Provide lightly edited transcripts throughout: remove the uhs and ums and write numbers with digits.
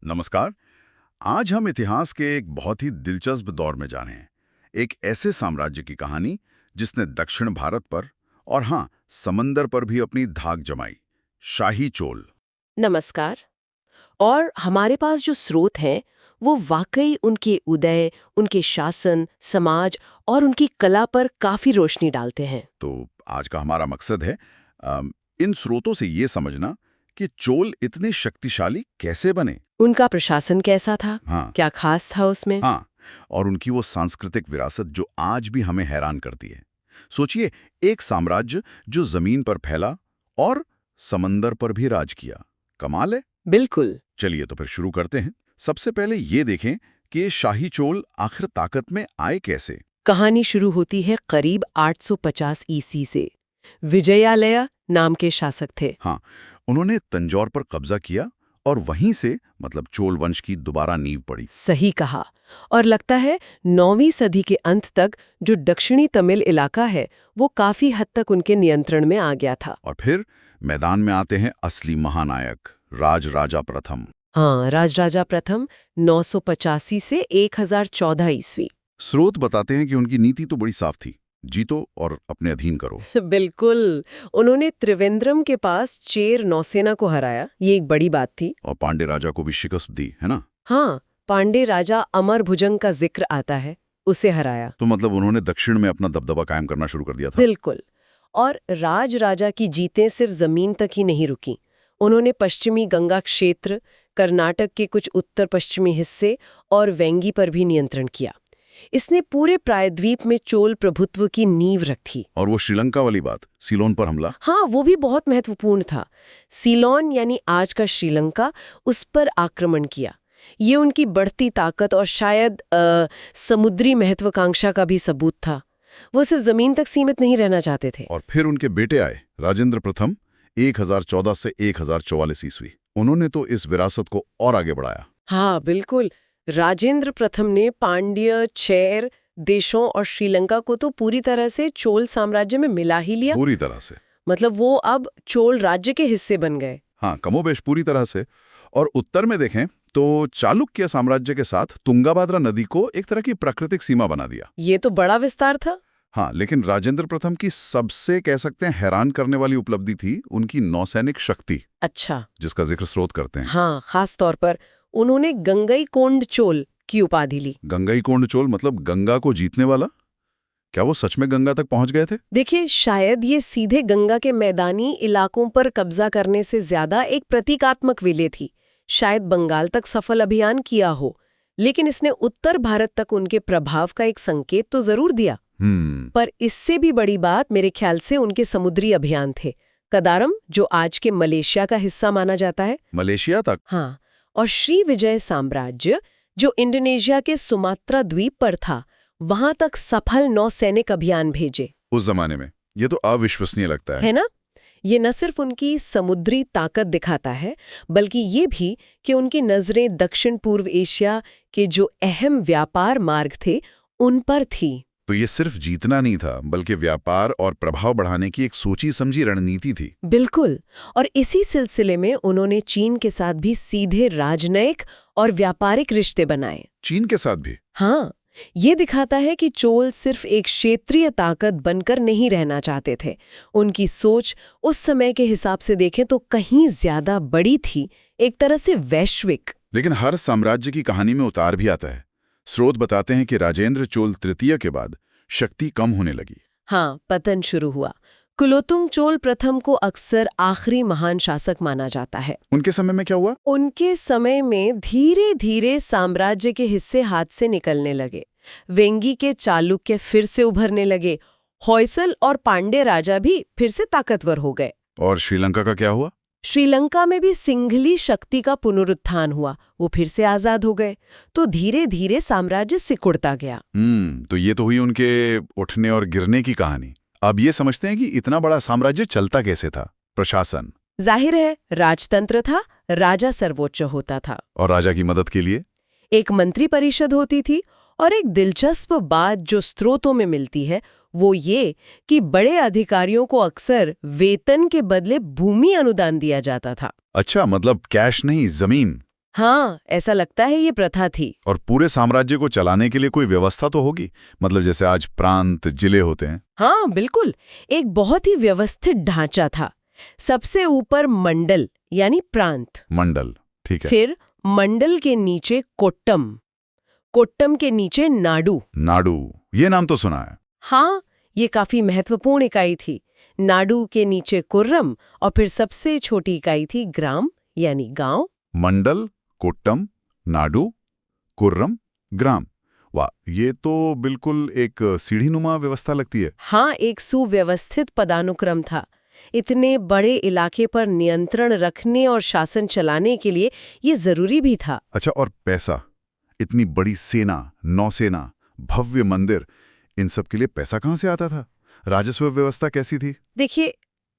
नमस्कार। आज हम इतिहास के एक बहुत ही दिलचस्प दौर में जा रहे हैं। एक ऐसे साम्राज्य की कहानी जिसने दक्षिण भारत पर और हाँ, समंदर पर भी अपनी धाक जमाई, शाही चोल। नमस्कार। और हमारे पास जो स्रोत हैं वो वाकई उनके उदय, उनके शासन, समाज और उनकी कला पर काफी रोशनी डालते हैं। तो आज का हमारा मकसद है इन स्रोतों से ये समझना कि चोल इतने शक्तिशाली कैसे बने। उनका प्रशासन कैसा था, हाँ क्या खास था उसमें? हाँ, और उनकी वो सांस्कृतिक विरासत जो आज भी हमें हैरान करती है। सोचिए, एक साम्राज्य जो जमीन पर फैला और समंदर पर भी राज किया। कमाल है। बिल्कुल। चलिए तो फिर शुरू करते हैं। सबसे पहले ये देखें कि ये शाही चोल आखिर ताकत में आए कैसे। कहानी शुरू होती है करीब 850 ईसी से। विजयालया नाम के शासक थे। हाँ, उन्होंने तंजौर पर कब्जा किया और वहीं से मतलब चोल वंश की दोबारा नींव पड़ी। सही कहा। और लगता है 9वीं सदी के अंत तक जो दक्षिणी तमिल इलाका है वो काफी हद तक उनके नियंत्रण में आ गया था। और फिर मैदान में आते हैं असली महानायक, राजराजा प्रथम। हाँ, राजराजा प्रथम 985 से 1014 ईस्वी। स्रोत बताते हैं कि उनकी नीति तो बड़ी साफ थी, जीतो और अपने अधीन करो। बिल्कुल। उन्होंने त्रिवेंद्रम के पास चेर नौसेना को हराया, ये एक बड़ी बात थी। और पांडे राजा को भी शिकस्त दी, है ना? हाँ, पांडे राजा अमर भुजंग का जिक्र आता है, उसे हराया। तो मतलब उन्होंने दक्षिण में अपना दबदबा कायम करना शुरू कर दिया था। बिल्कुल। और राजराजा की जीतें सिर्फ जमीन तक ही नहीं रुकी। उन्होंने पश्चिमी गंगा क्षेत्र, कर्नाटक के कुछ उत्तर पश्चिमी हिस्से और वेंगी पर भी नियंत्रण किया। इसने पूरे प्रायद्वीप में चोल प्रभुत्व की नींव रखी। और वो श्रीलंका वाली बात, सीलोन पर हमला। हाँ, वो भी बहुत महत्वपूर्ण था। सीलोन यानी आज का श्रीलंका, उस पर आक्रमण किया। ये उनकी बढ़ती ताकत और शायद समुद्री महत्वाकांक्षा का भी सबूत था। वो सिर्फ जमीन तक सीमित नहीं रहना चाहते थे। और फिर उनके बेटे आए, राजेंद्र प्रथम, 1014 से 1044 ईस्वी। उन्होंने तो इस विरासत को और आगे बढ़ाया। हाँ, बिल्कुल। राजेंद्र प्रथम ने पांड्य, चेर देशों और श्रीलंका को तो पूरी तरह से चोल साम्राज्य में मिला ही लिया। पूरी तरह से। मतलब वो अब चोल राज्य के हिस्से बन गए। हाँ, कमोबेश पूरी तरह से। और उत्तर में देखें तो चालुक्य साम्राज्य के साथ तुंगाभद्रा नदी को एक तरह की प्राकृतिक सीमा बना दिया। ये तो बड़ा विस्तार था। हाँ, लेकिन राजेंद्र प्रथम की सबसे कह सकते हैं हैरान करने वाली उपलब्धि थी उनकी नौसैनिक शक्ति। अच्छा। जिसका जिक्र स्रोत करते हैं। हाँ, खास तौर पर उन्होंने गंगईकोंड चोल की उपाधि ली। गंगईकोंड चोल मतलब गंगा को जीतने वाला। क्या वो सच में गंगा तक पहुंच गए थे? देखिए, शायद ये सीधे गंगा के मैदानी इलाकों पर कब्जा करने से ज्यादा एक प्रतीकात्मक विजय थी। शायद बंगाल तक सफल अभियान किया हो, लेकिन इसने उत्तर भारत तक उनके प्रभाव का एक संकेत तो जरूर दिया। पर इससे भी बड़ी बात मेरे ख्याल से उनके समुद्री अभियान थे। कदारम, जो आज के मलेशिया का हिस्सा माना जाता है। मलेशिया तक? हाँ। और श्री विजय साम्राज्य, जो इंडोनेशिया के सुमात्रा द्वीप पर था, वहां तक सफल नौसैनिक अभियान भेजे। उस जमाने में ये तो अविश्वसनीय लगता है ना? ये न सिर्फ उनकी समुद्री ताकत दिखाता है, बल्कि ये भी कि उनकी नजरें दक्षिण पूर्व एशिया के जो अहम व्यापार मार्ग थे उन पर थी। तो ये सिर्फ जीतना नहीं था, बल्कि व्यापार और प्रभाव बढ़ाने की एक सोची समझी रणनीति थी। बिल्कुल। और इसी सिलसिले में उन्होंने चीन के साथ भी सीधे राजनयिक और व्यापारिक रिश्ते बनाए। चीन के साथ भी? हाँ, ये दिखाता है कि चोल सिर्फ एक क्षेत्रीय ताकत बनकर नहीं रहना चाहते थे। उनकी सोच उस समय के हिसाब से देखें तो कहीं ज्यादा बड़ी थी, एक तरह से वैश्विक। लेकिन हर साम्राज्य की कहानी में उतार भी आता है। स्रोत बताते हैं कि राजेंद्र चोल तृतीय के बाद शक्ति कम होने लगी। हाँ, पतन शुरू हुआ। कुलोतुंग चोल प्रथम को अक्सर आखिरी महान शासक माना जाता है। उनके समय में क्या हुआ? उनके समय में धीरे धीरे साम्राज्य के हिस्से हाथ से निकलने लगे। वेंगी के चालुक्य फिर से उभरने लगे। होयसल और पांडे राजा भी फिर से ताकतवर हो गए। और श्रीलंका का क्या हुआ? श्रीलंका में भी सिंघली शक्ति का पुनरुत्थान हुआ, वो फिर से आजाद हो गए। तो धीरे धीरे साम्राज्य सिकुड़ता गया। तो ये तो हुई उनके उठने और गिरने की कहानी। अब ये समझते हैं कि इतना बड़ा साम्राज्य चलता कैसे था। प्रशासन? जाहिर है, राजतंत्र था, राजा सर्वोच्च होता था। और राजा की मदद के लिए एक मंत्री परिषद होती थी। और एक दिलचस्प बात जो स्रोतों में मिलती है वो ये कि बड़े अधिकारियों को अक्सर वेतन के बदले भूमि अनुदान दिया जाता था। अच्छा, मतलब कैश नहीं, जमीन? हाँ, ऐसा लगता है ये प्रथा थी। और पूरे साम्राज्य को चलाने के लिए कोई व्यवस्था तो होगी, मतलब जैसे आज प्रांत जिले होते हैं। हाँ, बिल्कुल। एक बहुत ही व्यवस्थित ढांचा था। सबसे ऊपर मंडल यानी प्रांत, मंडल, ठीक है। फिर मंडल के नीचे कोट्टम, कोट्टम के नीचे नाडु। नाडु, ये नाम तो सुना है। हाँ, ये काफी महत्वपूर्ण इकाई थी। नाडु के नीचे कुर्रम और फिर सबसे छोटी इकाई थी ग्राम यानी गांव। मंडल, कोट्टम, नाडु, कुर्रम, ग्राम। वाह, ये तो बिल्कुल एक सीढ़ीनुमा व्यवस्था लगती है। हाँ, एक सुव्यवस्थित पदानुक्रम था। इतने बड़े इलाके पर नियंत्रण रखने और शासन चलाने के लिए ये जरूरी भी था। अच्छा, और पैसा, इतनी बड़ी सेना, नौसेना, भव्य मंदिर, इन सब के लिए पैसा कहाँ से आता था? राजस्व व्यवस्था कैसी थी? देखिए,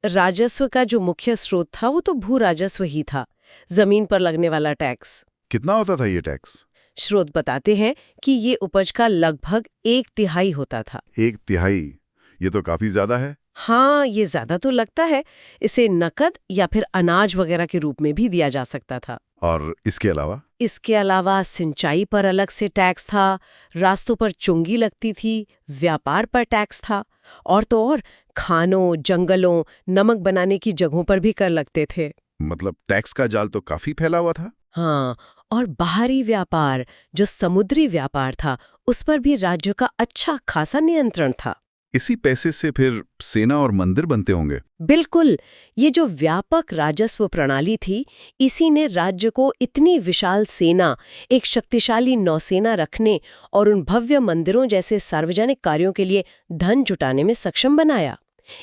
राजस्व का जो मुख्य स्रोत था वो तो भू राजस्व ही था, जमीन पर लगने वाला टैक्स। कितना होता था ये टैक्स? स्रोत बताते हैं कि ये उपज का लगभग 1/3 होता था। 1/3, ये तो काफी ज्यादा है। हाँ, ये ज्यादा तो लगता है। इसे नकद या फिर अनाज वगैरह के रूप में भी दिया जा सकता था। और इसके अलावा? इसके अलावा सिंचाई पर अलग से टैक्स था, रास्तों पर चुंगी लगती थी, व्यापार पर टैक्स था, और तो और खानों, जंगलों, नमक बनाने की जगहों पर भी कर लगते थे। मतलब टैक्स का जाल तो काफी फैला हुआ था। हाँ, और बाहरी व्यापार, जो समुद्री व्यापार था, उस पर भी राज्य का अच्छा खासा नियंत्रण था। इसी पैसे से फिर सेना और मंदिर बनते होंगे। बिल्कुल, ये जो व्यापक राजस्व प्रणाली थी, इसी ने राज्य को इतनी विशाल सेना, एक शक्तिशाली नौसेना रखने और उन भव्य मंदिरों जैसे सार्वजनिक कार्यों के लिए धन जुटाने में सक्षम बनाया।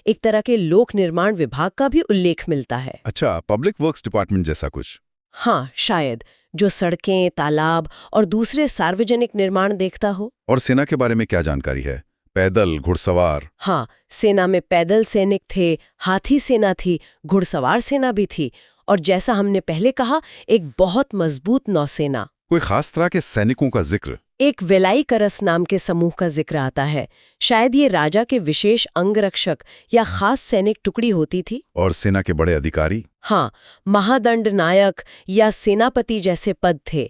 एक तरह के लोक निर्माण विभाग का भी उल्लेख मिलता है। अच्छा, पब्लिक वर्क्स डिपार्टमेंट जैसा कुछ? हाँ, शायद, जो सड़कें, तालाब और दूसरे सार्वजनिक निर्माण देखता हो। और सेना के बारे में क्या जानकारी है? पैदल, घुड़सवार? हाँ, सेना में पैदल सैनिक थे, हाथी सेना थी, घुड़सवार सेना भी थी, और जैसा हमने पहले कहा, एक बहुत मजबूत नौसेना। कोई खास तरह के सैनिकों का जिक्र? एक वेलाई करस नाम के समूह का जिक्र आता है। शायद ये राजा के विशेष अंगरक्षक या खास सैनिक टुकड़ी होती थी। और सेना के बड़े अधिकारी? हाँ, महादंड नायक या सेनापति जैसे पद थे।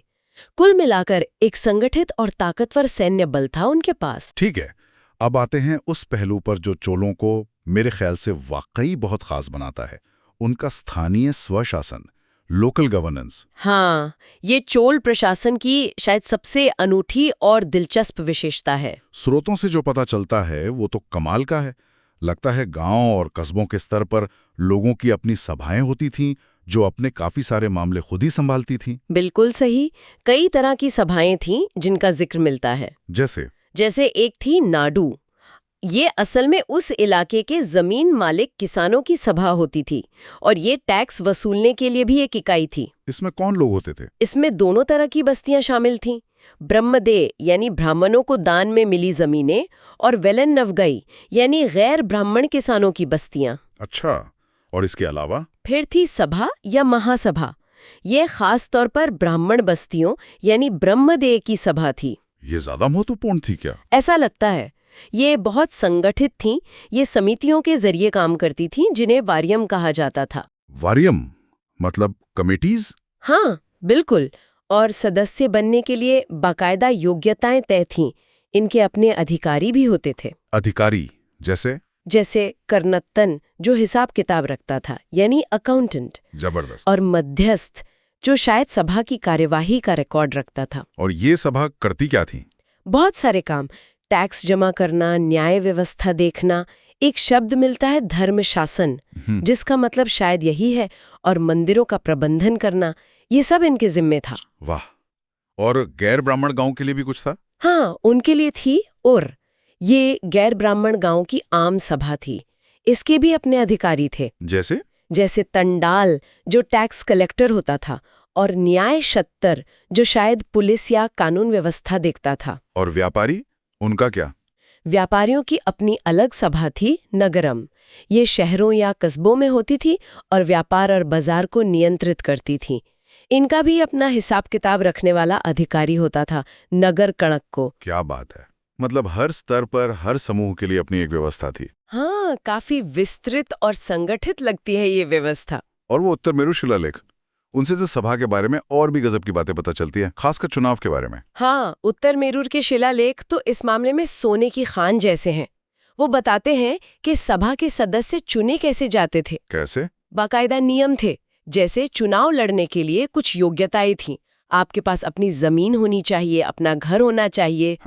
कुल मिलाकर एक संगठित और ताकतवर सैन्य बल था उनके पास। ठीक है, अब आते हैं उस पहलू पर जो चोलों को मेरे ख्याल से वाकई बहुत खास बनाता है, उनका स्थानीय स्वशासन, लोकल गवर्नेंस। हाँ, ये चोल प्रशासन की शायद सबसे अनूठी और दिलचस्प विशेषता है। स्रोतों से जो पता चलता है वो तो कमाल का है। लगता है गांव और कस्बों के स्तर पर लोगों की अपनी सभाएं होती थीं, जो अपने काफी सारे मामले खुद ही संभालती थीं। बिल्कुल सही, कई तरह की सभाएं थीं जिनका जिक्र मिलता है। जैसे एक थी नाडु। ये असल में उस इलाके के जमीन मालिक किसानों की सभा होती थी, और ये टैक्स वसूलने के लिए भी एक इकाई थी। इसमें कौन लोग होते थे? इसमें दोनों तरह की बस्तियां शामिल थीं। ब्रह्मदेय यानी ब्राह्मणों को दान में मिली जमीनें, और वेलन नवगई यानी गैर ब्राह्मण किसानों की बस्तियां। अच्छा, और इसके अलावा? फिर थी सभा या महासभा। ये खास तौर पर ब्राह्मण बस्तियों यानी ब्रह्मदेय की सभा थी। ये ज्यादा महत्वपूर्ण थी क्या? ऐसा लगता है। ये बहुत संगठित थीं। ये समितियों के जरिए काम करती थीं, जिन्हें वारियम कहा जाता था। वारियम मतलब कमिटीज? हाँ, बिल्कुल। और सदस्य बनने के लिए बाकायदा योग्यताएं तय थीं। इनके अपने अधिकारी भी होते थे। अधिकारी जैसे करनत्तन, जो हिसाब किताब रखता था, यानी अकाउंटेंट। जबरदस्त। और मध्यस्थ, जो शायद सभा की कार्यवाही का रिकॉर्ड रखता था। और ये सभा करती क्या थी? बहुत सारे काम, टैक्स जमा करना, न्याय व्यवस्था देखना। एक शब्द मिलता है धर्म शासन, जिसका मतलब शायद यही है, और मंदिरों का प्रबंधन करना, ये सब इनके जिम्मे था। वाह, और गैर ब्राह्मण गांव के लिए भी कुछ था? हाँ, उनके लिए थी। और ये गैर ब्राह्मण गांव की आम सभा थी। इसके भी अपने अधिकारी थे। जैसे तंडाल, जो टैक्स कलेक्टर होता था, और न्याय शत्तर, जो शायद पुलिस या कानून व्यवस्था देखता था। और व्यापारी, उनका क्या? व्यापारियों की अपनी अलग सभा थी, नगरम। ये शहरों या कस्बों में होती थी और व्यापार और बाजार को नियंत्रित करती थी। इनका भी अपना हिसाब किताब रखने वाला अधिकारी होता था, नगर कणक को। क्या बात है, मतलब हर स्तर पर हर समूह के लिए अपनी एक व्यवस्था थी। हाँ, काफी विस्तृत और संगठित लगती है ये व्यवस्था। और वो उत्तर मेरु शिलालेख, उनसे तो सभा के बारे में और भी गजब की बातें पता चलती है, खासकर चुनाव के बारे में। हाँ, उत्तर मेरूर के शिलालेख तो इस मामले में सोने की खान जैसे हैं। वो बताते हैं कि सभा के सदस्य चुने कैसे जाते थे। कैसे? बाकायदा नियम थे, जैसे चुनाव लड़ने के लिए कुछ योग्यताएं थीं। आपके पास अपनी जमीन होनी चाहिए, अपना घर होना चाहिए,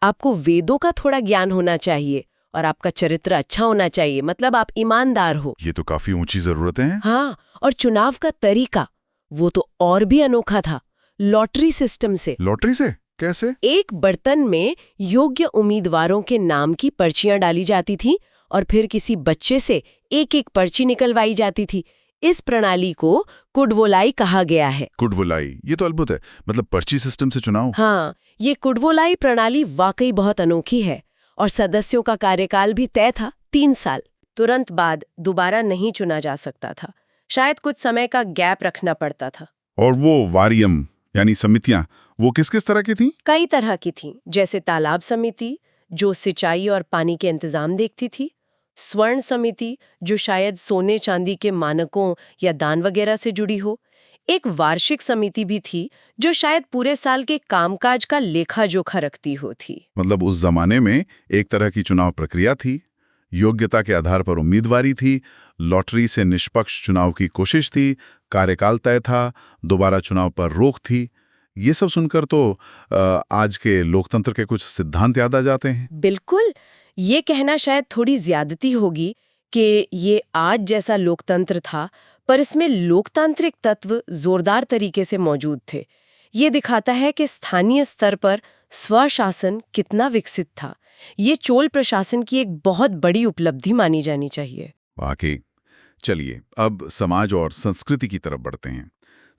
आपको वेदों का थोड़ा ज्ञान होना चाहिए और आपका चरित्र अच्छा होना चाहिए, मतलब आप ईमानदार हो। ये तो काफी ऊंची जरूरतें हैं। हाँ, और चुनाव का तरीका वो तो और भी अनोखा था, लॉटरी सिस्टम से। लॉटरी से? कैसे? एक बर्तन में योग्य उम्मीदवारों के नाम की पर्चियां डाली जाती थी और फिर किसी बच्चे से एक एक पर्ची निकलवाई जाती थी। इस प्रणाली को कुडवोलाई कहा गया है। कुडवोलाई, ये तो अद्भुत है। मतलब पर्ची सिस्टम से चुनाव। हाँ, ये कुडवोलाई प्रणाली वाकई बहुत अनोखी है और सदस्यों का कार्यकाल भी तय था 3 साल। तुरंत बाद दोबारा नहीं चुना जा सकता था, शायद कुछ समय का गैप रखना पड़ता था। और वो वारियम यानी समितियां, वो किस किस तरह की थीं? कई तरह की थीं, जैसे तालाब समिति जो सिंचाई और पानी के इंतजाम देखती थी, स्वर्ण समिति जो शायद सोने चांदी के मानकों या दान वगैरह से जुड़ी हो, एक वार्षिक समिति भी थी जो शायद पूरे साल के कामकाज का लेखा जोखा रखती हो थी। मतलब उस जमाने में एक तरह की चुनाव प्रक्रिया थी, योग्यता के आधार पर उम्मीदवारी थी, लॉटरी से निष्पक्ष चुनाव की कोशिश थी, कार्यकाल तय था, दोबारा चुनाव पर रोक थी। ये सब सुनकर तो आज के लोकतंत्र के कुछ सिद्धांत याद आ जाते हैं। बिल्कुल, ये कहना शायद थोड़ी ज्यादती होगी कि ये आज जैसा लोकतंत्र था, पर इसमें लोकतांत्रिक तत्व जोरदार तरीके से मौजूद थे। ये दिखाता है कि स्थानीय स्तर पर स्वशासन कितना विकसित था। ये चोल प्रशासन की एक बहुत बड़ी उपलब्धि मानी जानी चाहिए। वाकई। चलिए अब समाज और संस्कृति की तरफ बढ़ते हैं।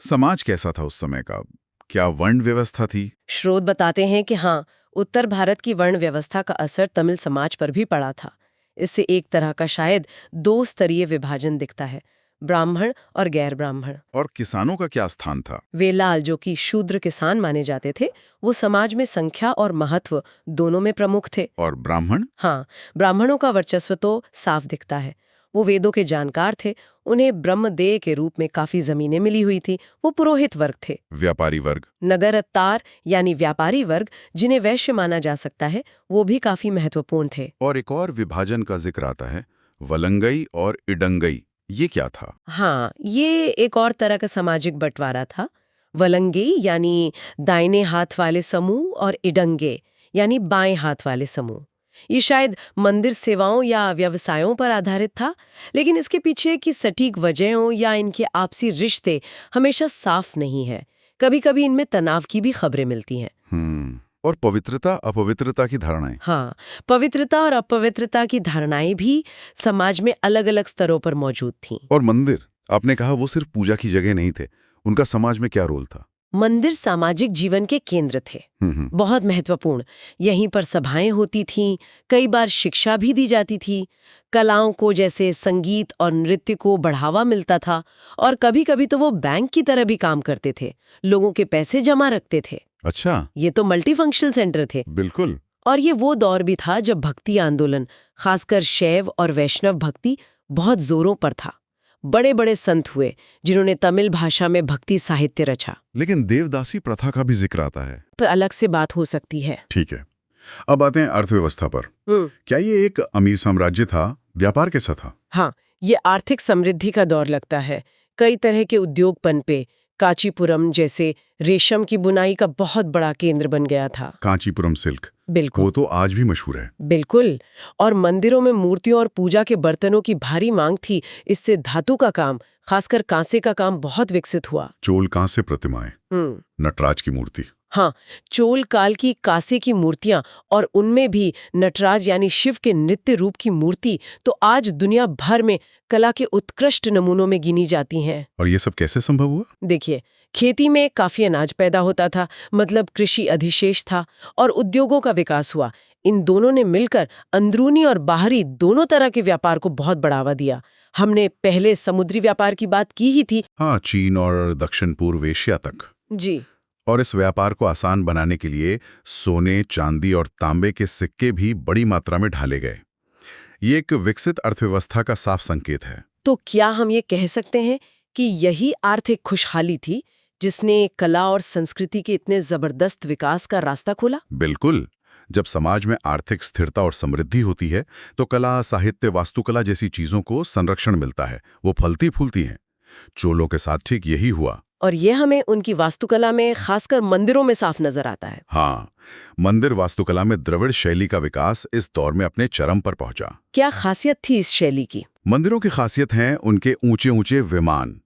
समाज कैसा था उस समय का? क्या वर्ण व्यवस्था थी? स्रोत बताते हैं कि हाँ, उत्तर भारत की वर्ण व्यवस्था का असर तमिल समाज पर भी पड़ा था। इससे एक तरह का शायद 2 स्तरीय विभाजन दिखता है, ब्राह्मण और गैर ब्राह्मण। और किसानों का क्या स्थान था? वेलाल, जो कि शूद्र किसान माने जाते थे, वो समाज में संख्या और महत्व दोनों में प्रमुख थे। और ब्राह्मण? हाँ, ब्राह्मणों का वर्चस्व तो साफ दिखता है। वो वेदों के जानकार थे, उन्हें ब्रह्मदेय के रूप में काफी जमीनें मिली हुई थी। वो पुरोहित वर्ग थे। व्यापारी वर्ग? नगरत्तार यानी व्यापारी वर्ग, जिन्हें वैश्य माना जा सकता है, वो भी काफी महत्वपूर्ण थे। और एक और विभाजन का जिक्र आता है, वलंगई और इडंगई। ये क्या था? हाँ, ये एक और तरह का सामाजिक बंटवारा था। वलंगे यानी दाहिने हाथ वाले समूह और इडंगे यानी बाएं हाथ वाले समूह। ये शायद मंदिर सेवाओं या व्यवसायों पर आधारित था, लेकिन इसके पीछे की सटीक वजहों या इनके आपसी रिश्ते हमेशा साफ नहीं है। कभी-कभी इनमें तनाव की भी खबरें मिलती हैं। और पवित्रता अपवित्रता की धारणाएं? हाँ, पवित्रता और अपवित्रता की धारणाएं भी समाज में अलग-अलग स्तरों पर मौजूद थीं। और मंदिर, आपने कहा वो सिर्फ पूजा की जगह नहीं थे, उनका समाज में क्या रोल था? मंदिर सामाजिक जीवन के केंद्र थे, बहुत महत्वपूर्ण। यहीं पर सभाएं होती थीं, कई बार शिक्षा भी दी जाती थी, कलाओं को जैसे संगीत और नृत्य को बढ़ावा मिलता था, और कभी-कभी तो वो बैंक की तरह भी काम करते थे, लोगों के पैसे जमा रखते थे। अच्छा, ये तो मल्टीफंक्शनल सेंटर थे। बिल्कुल। और ये वो दौर भी था जब भक्ति आंदोलन, खासकर शैव और वैष्णव भक्ति, बहुत जोरों पर था। बड़े बड़े संत हुए जिन्होंने तमिल भाषा में भक्ति साहित्य रचा। लेकिन देवदासी प्रथा का भी जिक्र आता है। पर अलग से बात हो सकती है। ठीक है, अब आते हैं अर्थव्यवस्था पर। क्या ये एक अमीर साम्राज्य था? व्यापार कैसा था? हाँ, ये आर्थिक समृद्धि का दौर लगता है। कई तरह के उद्योग पनपे। कांचीपुरम जैसे रेशम की बुनाई का बहुत बड़ा केंद्र बन गया था। कांचीपुरम सिल्क, बिल्कुल, वो तो आज भी मशहूर है। बिल्कुल। और मंदिरों में मूर्तियों और पूजा के बर्तनों की भारी मांग थी। इससे धातु का काम, खासकर कांसे का काम बहुत विकसित हुआ। चोल कांसे प्रतिमाएं, नटराज की मूर्ति। हाँ, चोल काल की कांसे की मूर्तियां और उनमें भी नटराज यानी शिव के नित्य रूप की मूर्ति तो आज दुनिया भर में कला के उत्कृष्ट नमूनों में गिनी जाती हैं। और ये सब कैसे संभव हुआ? देखिए, खेती में काफी अनाज पैदा होता था, मतलब कृषि अधिशेष था, और उद्योगों का विकास हुआ। इन दोनों ने मिलकर अंदरूनी और बाहरी दोनों तरह के व्यापार को बहुत बढ़ावा दिया। हमने पहले समुद्री व्यापार की बात की ही थी। हाँ, चीन और दक्षिण पूर्व एशिया तक। जी। और इस व्यापार को आसान बनाने के लिए सोने, चांदी और तांबे के सिक्के भी बड़ी मात्रा में ढाले गए। ये एक विकसित अर्थव्यवस्था का साफ संकेत है। तो क्या हम ये कह सकते हैं कि यही आर्थिक खुशहाली थी जिसने कला और संस्कृति के इतने जबरदस्त विकास का रास्ता खोला? बिल्कुल। जब समाज में आर्थिक स्थिरता और समृद्धि होती है तो कला, साहित्य, वास्तुकला जैसी चीजों को संरक्षण मिलता है, वो फलती फूलती हैं। चोलों के साथ ठीक यही हुआ। और ये हमें उनकी वास्तुकला में, खासकर मंदिरों में साफ नजर आता है। हाँ, मंदिर वास्तुकला में द्रविड़ शैली का विकास इस दौर में अपने चरम पर पहुंचा। क्या खासियत थी इस शैली की? मंदिरों की खासियत हैं उनके ऊंचे ऊंचे विमान।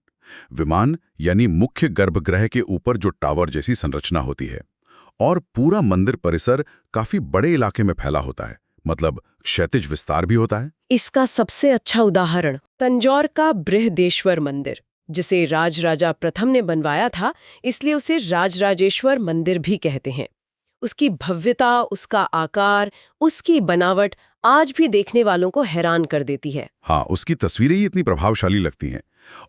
विमान यानी मुख्य गर्भगृह के ऊपर जो टावर जैसी संरचना होती है, और पूरा मंदिर परिसर काफी बड़े इलाके में फैला होता है, मतलब क्षैतिज विस्तार भी होता है। इसका सबसे अच्छा उदाहरण तंजौर का बृहदेश्वर मंदिर, जिसे राजराजा प्रथम ने बनवाया था, इसलिए उसे राजराजेश्वर मंदिर भी कहते हैं। उसकी भव्यता, उसका आकार, उसकी बनावट आज भी देखने वालों को हैरान कर देती है। हाँ, उसकी तस्वीरें ही इतनी प्रभावशाली लगती हैं।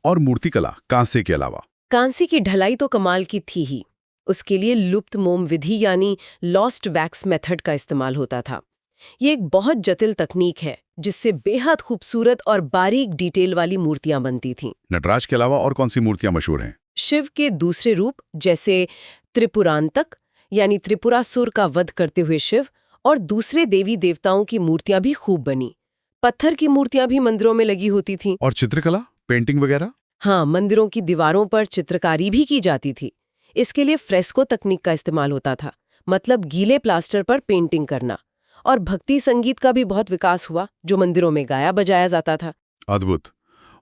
और मूर्तिकला, कांसे के अलावा कांसे की ढलाई तो कमाल की थी ही। उसके लिए लुप्त मोम विधि यानी लॉस्ट वैक्स मेथड का इस्तेमाल होता था। ये एक बहुत जटिल तकनीक है जिससे बेहद खूबसूरत और बारीक डिटेल वाली मूर्तियां बनती थीं। नटराज के अलावा और कौन सी मूर्तियां मशहूर हैं? शिव के दूसरे रूप जैसे त्रिपुरांतक यानी त्रिपुरासुर का वध करते हुए शिव, और दूसरे देवी देवताओं की मूर्तियां भी खूब बनी। पत्थर की मूर्तियां भी मंदिरों में लगी होती थीं। और चित्रकला, पेंटिंग वगैरह? हाँ, मंदिरों की दीवारों पर चित्रकारी भी की जाती थी। इसके लिए फ्रेस्को तकनीक का इस्तेमाल होता था, मतलब गीले प्लास्टर पर पेंटिंग करना। और भक्ति संगीत का भी बहुत विकास हुआ, जो मंदिरों में गाया बजाया जाता था। अद्भुत।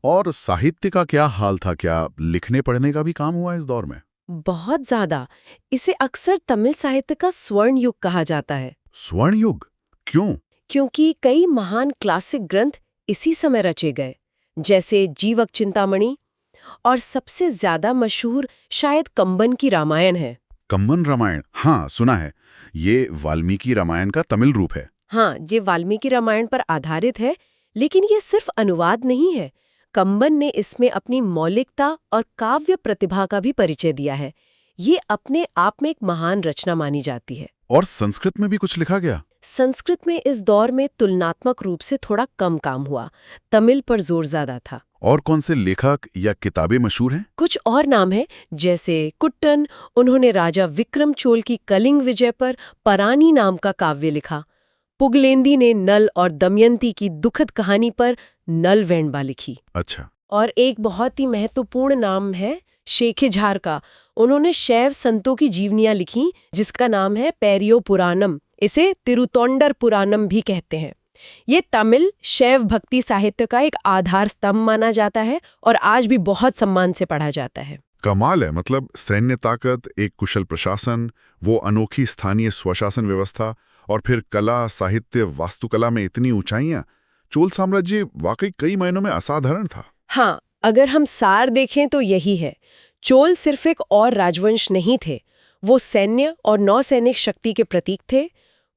और साहित्य का क्या हाल था? क्या लिखने पढ़ने का भी काम हुआ इस दौर में? बहुत ज्यादा। इसे अक्सर तमिल साहित्य का स्वर्ण युग कहा जाता है। स्वर्ण युग क्यों? क्योंकि कई महान क्लासिक ग्रंथ इसी समय रचे गए, जैसे जीवक चिंतामणि, और सबसे ज्यादा मशहूर शायद कंबन की रामायण है। कंबन रामायण, हाँ सुना है। ये वाल्मीकि रामायण का तमिल रूप है। हाँ, ये वाल्मीकि रामायण पर आधारित है, लेकिन ये सिर्फ अनुवाद नहीं है। कंबन ने इसमें अपनी मौलिकता और काव्य प्रतिभा का भी परिचय दिया है। ये अपने आप में एक महान रचना मानी जाती है। और संस्कृत में भी कुछ लिखा गया? संस्कृत में इस दौर में तुलनात्मक रूप से थोड़ा कम काम हुआ। तमिल पर जोर ज्यादा था। और कौन से लेखक या किताबें मशहूर हैं? कुछ और नाम हैं, जैसे कुट्टन, उन्होंने राजा विक्रम चोल की कलिंग विजय पर परानी नाम का काव्य लिखा। पुगलेंदी ने नल और दमयंती की दुखद कहानी पर नल वेणबा लिखी। अच्छा। और एक बहुत ही महत्वपूर्ण नाम है शेखिझार का। उन्होंने शैव संतों की जीवनियां लिखी, जिसका नाम है पेरियो पुराणम। इसे तिरुतोंडर पुराणम भी कहते हैं। ये तमिल शैव भक्ति साहित्य का एक आधार स्तंभ माना जाता है और आज भी बहुत सम्मान से पढ़ा जाता है। कमाल है। मतलब सैन्य ताकत, एक कुशल प्रशासन, वो अनोखी स्थानीय स्वशासन व्यवस्था, और फिर कला, साहित्य, वास्तुकला में इतनी ऊंचाइयां। चोल साम्राज्य वाकई कई मायनों में असाधारण था। हाँ, अगर हम सार देखें तो यही है। चोल सिर्फ एक और राजवंश नहीं थे, वो सैन्य और नौसैनिक शक्ति के प्रतीक थे।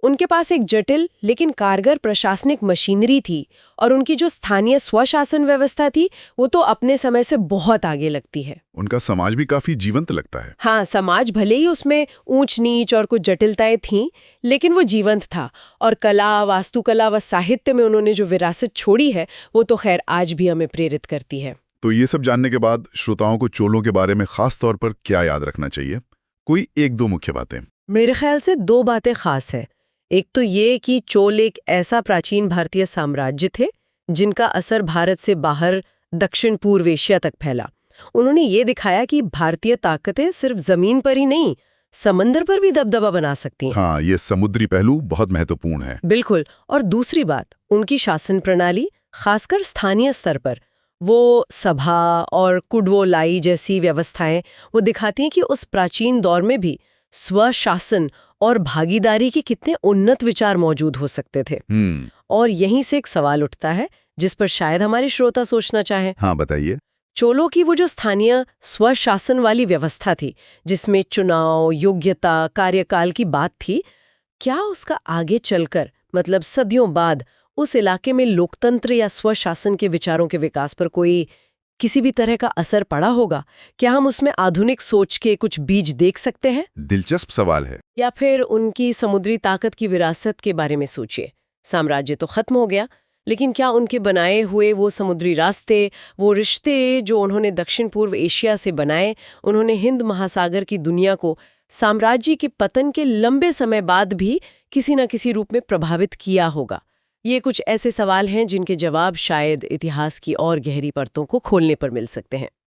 उनके पास एक जटिल लेकिन कारगर प्रशासनिक मशीनरी थी, और उनकी जो स्थानीय स्वशासन व्यवस्था थी वो तो अपने समय से बहुत आगे लगती है। उनका समाज भी काफी जीवंत लगता है। हाँ, समाज भले ही उसमें ऊंच नीच और कुछ जटिलताएं थीं, लेकिन वो जीवंत था। और कला, वास्तुकला व साहित्य में उन्होंने जो विरासत छोड़ी है वो तो खैर आज भी हमें प्रेरित करती है। तो ये सब जानने के बाद श्रोताओं को चोलों के बारे में खास तौर पर क्या याद रखना चाहिए? कोई एक दो मुख्य बातें। मेरे ख्याल से दो बातें खास है। एक तो ये कि चोल एक ऐसा प्राचीन भारतीय साम्राज्य थे जिनका असर भारत से बाहर दक्षिण पूर्व एशिया तक फैला। उन्होंने ये दिखाया कि भारतीय ताकतें सिर्फ जमीन पर ही नहीं, समंदर पर भी दबदबा बना सकती हैं। हाँ, ये समुद्री पहलू बहुत महत्वपूर्ण है। बिल्कुल। और दूसरी बात, उनकी शासन प्रणाली, खासकर स्थानीय स्तर पर, वो सभा और कुडवोलाई जैसी व्यवस्थाएं, वो दिखाती हैं कि उस प्राचीन दौर में भी स्वशासन और भागीदारी के कितने उन्नत विचार मौजूद हो सकते थे। और यहीं से एक सवाल उठता है जिस पर शायद हमारे श्रोता सोचना चाहें। हाँ, बताइए। चोलों की वो जो स्थानीय स्वशासन वाली व्यवस्था थी, जिसमें चुनाव, योग्यता, कार्यकाल की बात थी, क्या उसका आगे चलकर, मतलब सदियों बाद, उस इलाके में लोकतंत्र या स्वशासन के विचारों के विकास पर कोई किसी भी तरह का असर पड़ा होगा? क्या हम उसमें आधुनिक सोच के कुछ बीज देख सकते हैं? दिलचस्प सवाल है। या फिर उनकी समुद्री ताकत की विरासत के बारे में सोचिए। साम्राज्य तो खत्म हो गया, लेकिन क्या उनके बनाए हुए वो समुद्री रास्ते, वो रिश्ते जो उन्होंने दक्षिण पूर्व एशिया से बनाए, उन्होंने हिंद महासागर की दुनिया को साम्राज्य के पतन के लंबे समय बाद भी किसी न किसी रूप में प्रभावित किया होगा? ये कुछ ऐसे सवाल हैं जिनके जवाब शायद इतिहास की और गहरी परतों को खोलने पर मिल सकते हैं।